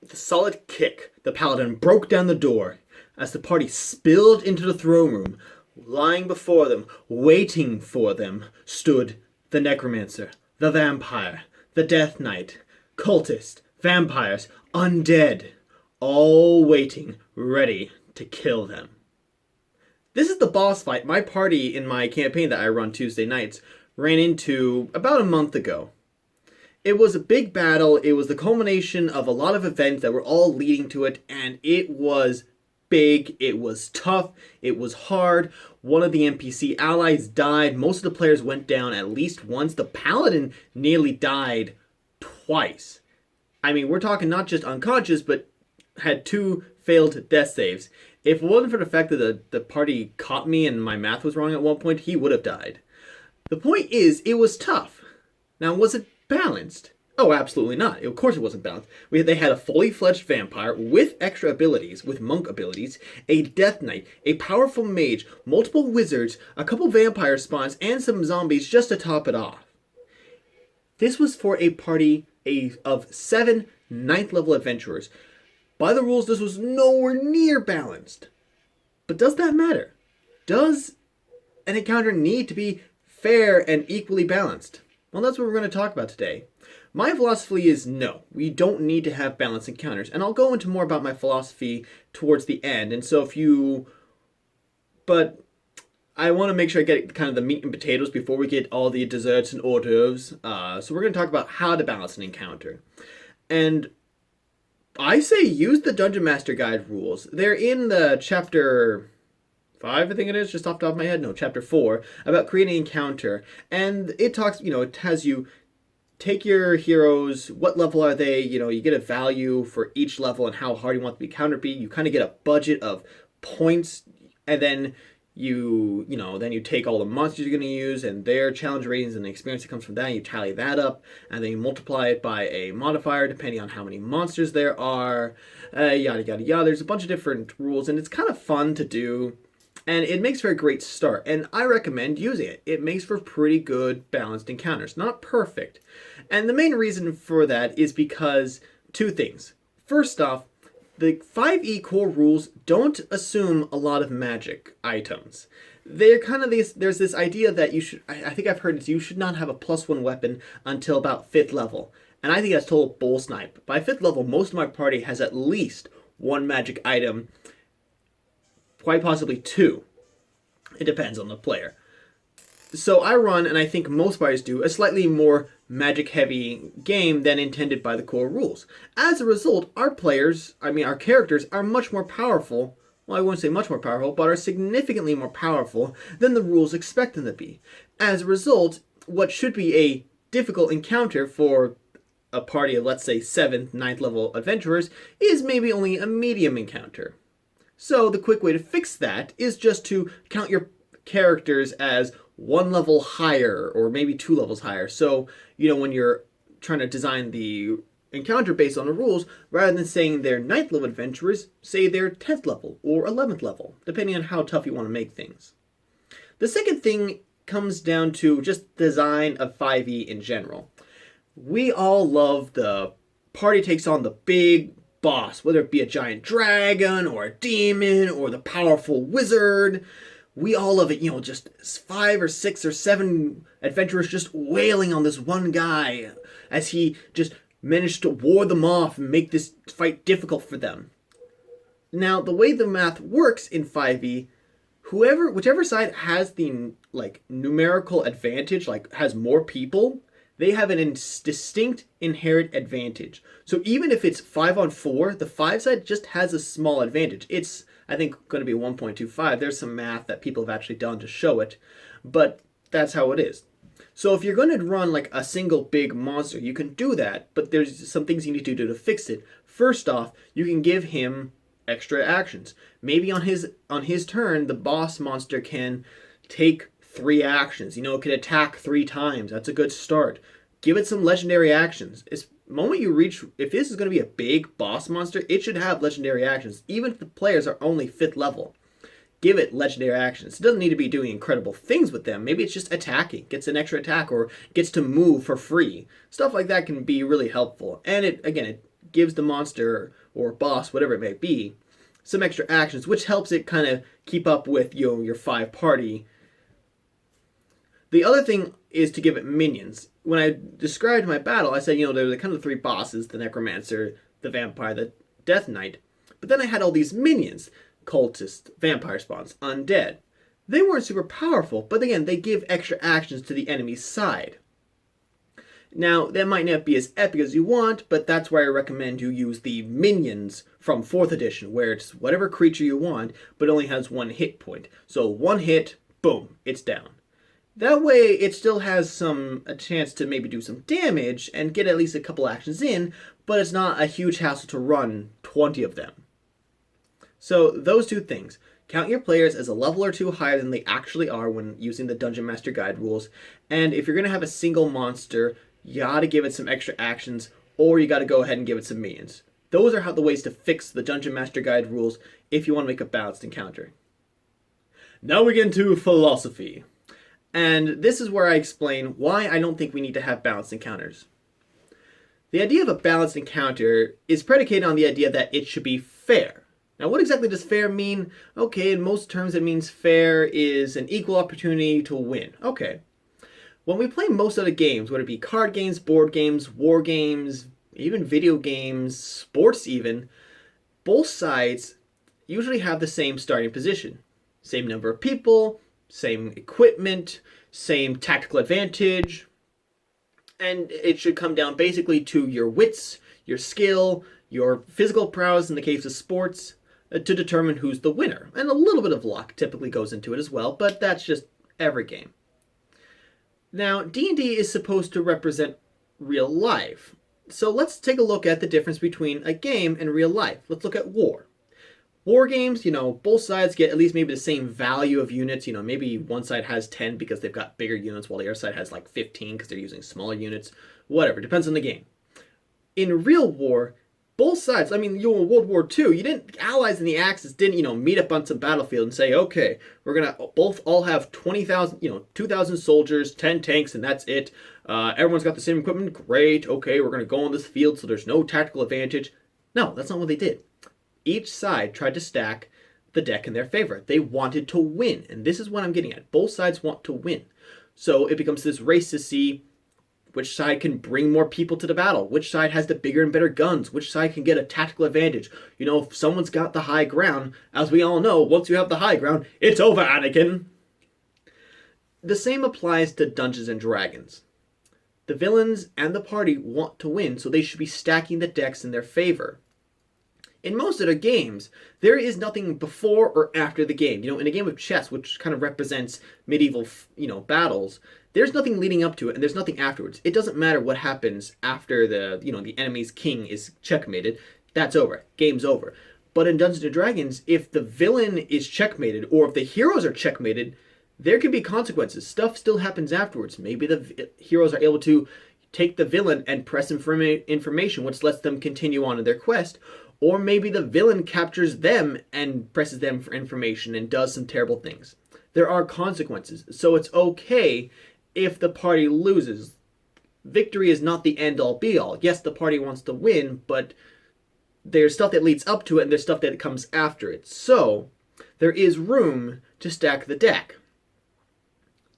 With a solid kick, the paladin broke down the door. As the party spilled into the throne room, lying before them, waiting for them, stood the necromancer, the vampire, the death knight, cultist, vampires, undead, all waiting, ready to kill them. This is the boss fight my party in my campaign that I run Tuesday nights ran into about a month ago. It was a big battle. It was the culmination of a lot of events that were all leading to it, and it was big, it was tough, it was hard. One of the NPC allies died. Most of the players went down at least once. The paladin nearly died twice. I mean, we're talking not just unconscious, but had 2 failed death saves. If it wasn't for the fact that the party caught me and my math was wrong at one point, he would have died. The point is, it was tough. Now, was it balanced? Oh, absolutely not. Of course it wasn't balanced. They had a fully fledged vampire with extra abilities, with monk abilities, a death knight, a powerful mage, multiple wizards, a couple vampire spawns, and some zombies just to top it off. This was for a party of 7 9th level adventurers. By the rules, this was nowhere near balanced. But does that matter? Does an encounter need to be fair and equally balanced? Well, that's what we're going to talk about today. My philosophy is no, we don't need to have balanced encounters. And I'll go into more about my philosophy towards the end. And so but I want to make sure I get kind of the meat and potatoes before we get all the desserts and hors d'oeuvres. So we're going to talk about how to balance an encounter. And I say use the Dungeon Master Guide rules. They're in the chapter 5, I think it is, just off the top of my head. No, chapter 4, about creating an encounter. And it talks, it has you take your heroes, what level are they, you get a value for each level and how hard you want the encounter to be. You kind of get a budget of points, and then you take all the monsters you're going to use and their challenge ratings and the experience that comes from that, and you tally that up, and then you multiply it by a modifier depending on how many monsters there are, yada yada yada. There's a bunch of different rules, and it's kind of fun to do. And it makes for a great start, and I recommend using it. It makes for pretty good balanced encounters. Not perfect. And the main reason for that is because 2 things. First off, the 5e core rules don't assume a lot of magic items. They're kind of there's this idea that you should, I think I've heard it, you should not have a +1 weapon until about 5th level. And I think that's total bull snipe. By 5th level, most of my party has at least 1 magic item, quite possibly 2. It depends on the player. So I run, and I think most players do, a slightly more magic-heavy game than intended by the core rules. As a result, our characters are much more powerful. Well, I wouldn't say much more powerful, but are significantly more powerful than the rules expect them to be. As a result, what should be a difficult encounter for a party of, let's say, 7th, 9th level adventurers is maybe only a medium encounter. So the quick way to fix that is just to count your characters as 1 level higher, or maybe 2 levels higher. So, when you're trying to design the encounter based on the rules, rather than saying they're 9th level adventurers, say they're 10th level or 11th level, depending on how tough you want to make things. The second thing comes down to just design of 5e in general. We all love the party takes on the big boss, whether it be a giant dragon or a demon or the powerful wizard. We all love it, just 5 or 6 or 7 adventurers just wailing on this one guy as he just managed to ward them off and make this fight difficult for them. Now, the way the math works in 5e, whichever side has the numerical advantage, has more people, they have an distinct inherent advantage. So even if it's 5-on-4, the 5 side just has a small advantage. It's, I think, going to be 1.25. There's some math that people have actually done to show it, but that's how it is. So if you're going to run a single big monster, you can do that, but there's some things you need to do to fix it. First off, you can give him extra actions. Maybe on his turn, the boss monster can take 3 actions. It can attack 3 times. That's a good start. Give it some legendary actions. The moment you reach, if this is going to be a big boss monster, it should have legendary actions, even if the players are only 5th level. Give it legendary actions. It doesn't need to be doing incredible things with them. Maybe it's just attacking, gets an extra attack, or gets to move for free. Stuff like that can be really helpful. And it gives the monster or boss, whatever it may be, some extra actions, which helps it kind of keep up with your 5 party. The other thing is to give it minions. When I described my battle, I said, there were kind of 3 bosses: the Necromancer, the Vampire, the Death Knight. But then I had all these minions: cultists, vampire spawns, undead. They weren't super powerful, but again, they give extra actions to the enemy's side. Now, that might not be as epic as you want, but that's why I recommend you use the minions from 4th edition, where it's whatever creature you want, but only has 1 hit point. So 1 hit, boom, it's down. That way, it still has a chance to maybe do some damage and get at least a couple actions in, but it's not a huge hassle to run 20 of them. So those 2 things. Count your players as a level or 2 higher than they actually are when using the Dungeon Master Guide rules. And if you're going to have a single monster, you got to give it some extra actions, or you got to go ahead and give it some minions. Those are the ways to fix the Dungeon Master Guide rules if you want to make a balanced encounter. Now we get into philosophy. And this is where I explain why I don't think we need to have balanced encounters. The idea of a balanced encounter is predicated on the idea that it should be fair. Now, what exactly does fair mean? Okay, in most terms it means fair is an equal opportunity to win. Okay. When we play most other games, whether it be card games, board games, war games, even video games, sports even, both sides usually have the same starting position. Same number of people, same equipment, same tactical advantage, and it should come down basically to your wits, your skill, your physical prowess in the case of sports, to determine who's the winner. And a little bit of luck typically goes into it as well, but that's just every game. Now, D&D is supposed to represent real life. So let's take a look at the difference between a game and real life. Let's look at war. War games, both sides get at least maybe the same value of units. Maybe one side has 10 because they've got bigger units, while the other side has like 15 because they're using smaller units. Whatever, depends on the game. In real war, both sides, in World War II, you didn't, Allies and the Axis didn't, meet up on some battlefield and say, okay, we're going to both all have 20,000, 2,000 soldiers, 10 tanks, and that's it. Everyone's got the same equipment. Great. Okay, we're going to go on this field so there's no tactical advantage. No, that's not what they did. Each side tried to stack the deck in their favor. They wanted to win, and this is what I'm getting at. Both sides want to win. So it becomes this race to see which side can bring more people to the battle, which side has the bigger and better guns, which side can get a tactical advantage. If someone's got the high ground, as we all know, once you have the high ground, it's over, Anakin. The same applies to Dungeons and Dragons. The villains and the party want to win, so they should be stacking the decks in their favor. In most other games, there is nothing before or after the game. In a game of chess, which kind of represents medieval, battles, there's nothing leading up to it, and there's nothing afterwards. It doesn't matter what happens after the enemy's king is checkmated. That's over. Game's over. But in Dungeons & Dragons, if the villain is checkmated, or if the heroes are checkmated, there can be consequences. Stuff still happens afterwards. Maybe the heroes are able to take the villain and press information, which lets them continue on in their quest. Or maybe the villain captures them and presses them for information and does some terrible things. There are consequences, so it's okay if the party loses. Victory is not the end-all be-all. Yes, the party wants to win, but there's stuff that leads up to it and there's stuff that comes after it. So there is room to stack the deck.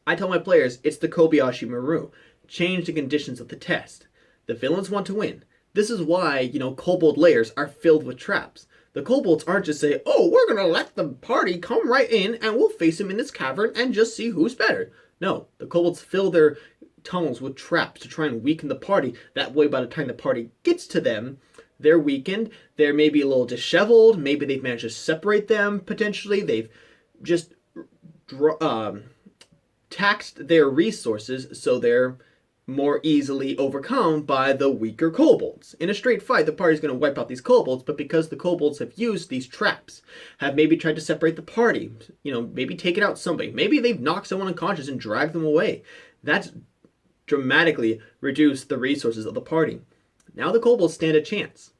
I tell my players it's the Kobayashi Maru. Change the conditions of the test. The villains want to win. This is why, kobold layers are filled with traps. The kobolds aren't just saying, oh, we're going to let the party come right in and we'll face them in this cavern and just see who's better. No, the kobolds fill their tunnels with traps to try and weaken the party. That way, by the time the party gets to them, they're weakened. They're maybe a little disheveled. Maybe they've managed to separate them, potentially. They've just taxed their resources so they're more easily overcome by the weaker kobolds. In a straight fight, the party's going to wipe out these kobolds, but because the kobolds have used these traps, have maybe tried to separate the party, maybe taken out somebody, maybe they've knocked someone unconscious and dragged them away, that's dramatically reduced the resources of the party. Now the kobolds stand a chance.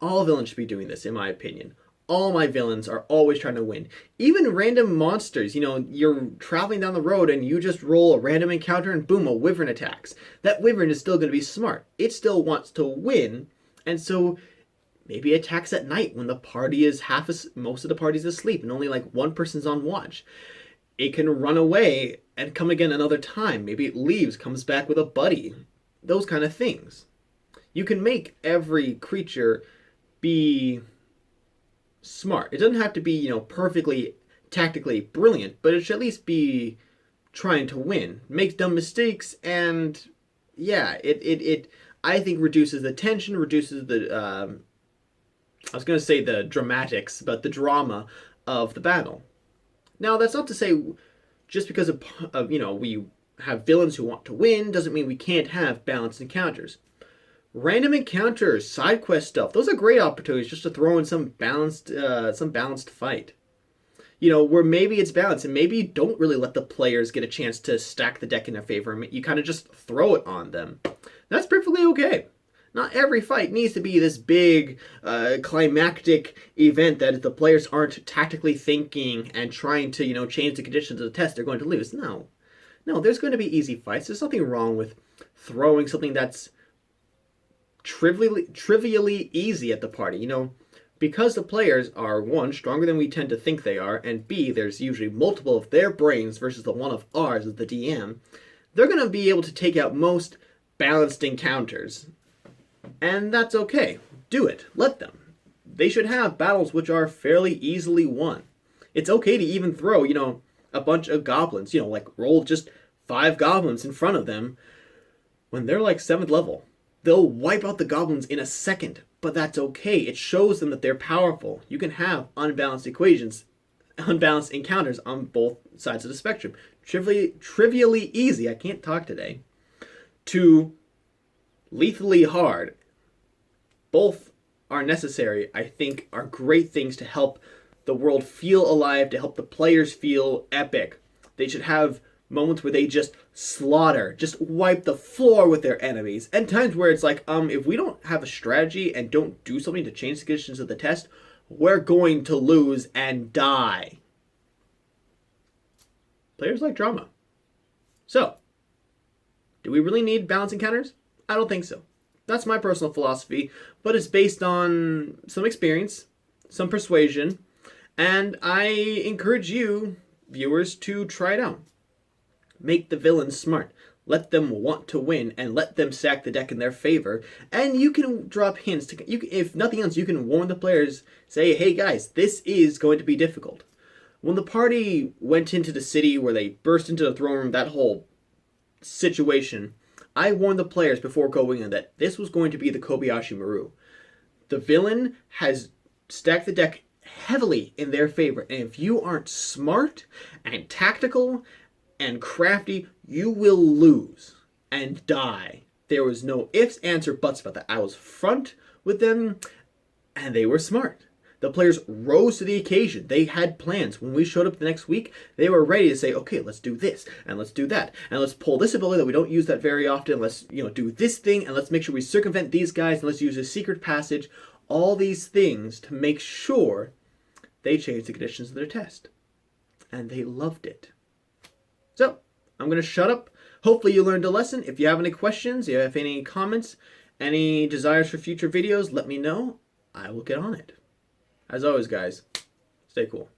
All villains should be doing this, in my opinion. All my villains are always trying to win. Even random monsters, you're traveling down the road and you just roll a random encounter and boom, a wyvern attacks. That wyvern is still going to be smart. It still wants to win, And so maybe attacks at night when the party is most of the party's asleep and only like one person's on watch. It can run away and come again another time. Maybe it leaves, comes back with a buddy. Those kind of things. You can make every creature be smart. It doesn't have to be, perfectly tactically brilliant, but it should at least be trying to win. Makes dumb mistakes, and yeah, it I think reduces the tension, reduces the I was going to say the dramatics, but the drama of the battle. Now, that's not to say just because of we have villains who want to win doesn't mean we can't have balanced encounters. Random encounters, side quest stuff, those are great opportunities just to throw in some balanced fight. Where maybe it's balanced and maybe you don't really let the players get a chance to stack the deck in their favor and you kind of just throw it on them. That's perfectly okay. Not every fight needs to be this big, climactic event that if the players aren't tactically thinking and trying to, change the conditions of the test, they're going to lose. No, there's going to be easy fights. There's nothing wrong with throwing something that's trivially easy at the party. Because the players are, one, stronger than we tend to think they are, and B, there's usually multiple of their brains versus the one of ours as the DM, they're going to be able to take out most balanced encounters. And that's okay. Do it. Let them. They should have battles which are fairly easily won. It's okay to even throw, a bunch of goblins, roll just 5 goblins in front of them when they're like 7th level. They'll wipe out the goblins in a second, but that's okay. It shows them that they're powerful. You can have unbalanced encounters on both sides of the spectrum. Trivially easy, I can't talk today, to lethally hard. Both are necessary, I think, are great things to help the world feel alive, to help the players feel epic. They should have moments where they just slaughter, just wipe the floor with their enemies, and times where it's like, if we don't have a strategy and don't do something to change the conditions of the test, we're going to lose and die. Players like drama. So, do we really need balanced encounters? I don't think so. That's my personal philosophy, but it's based on some experience, some persuasion, and I encourage you, viewers, to try it out. Make the villains smart. Let them want to win, and let them stack the deck in their favor. And you can drop hints. If nothing else, you can warn the players. Say, hey guys, this is going to be difficult. When the party went into the city where they burst into the throne room, that whole situation, I warned the players before going in that this was going to be the Kobayashi Maru. The villain has stacked the deck heavily in their favor, and if you aren't smart and tactical and crafty, you will lose and die. There was no ifs, ands, or buts about that. I was front with them, and they were smart. The players rose to the occasion. They had plans. When we showed up the next week, they were ready to say, okay, let's do this, and let's do that, and let's pull this ability that we don't use that very often. Let's do this thing, and let's make sure we circumvent these guys, and let's use a secret passage. All these things to make sure they changed the conditions of their test. And they loved it. So, I'm going to shut up. Hopefully you learned a lesson. If you have any questions, you have any comments, any desires for future videos, let me know. I will get on it. As always, guys, stay cool.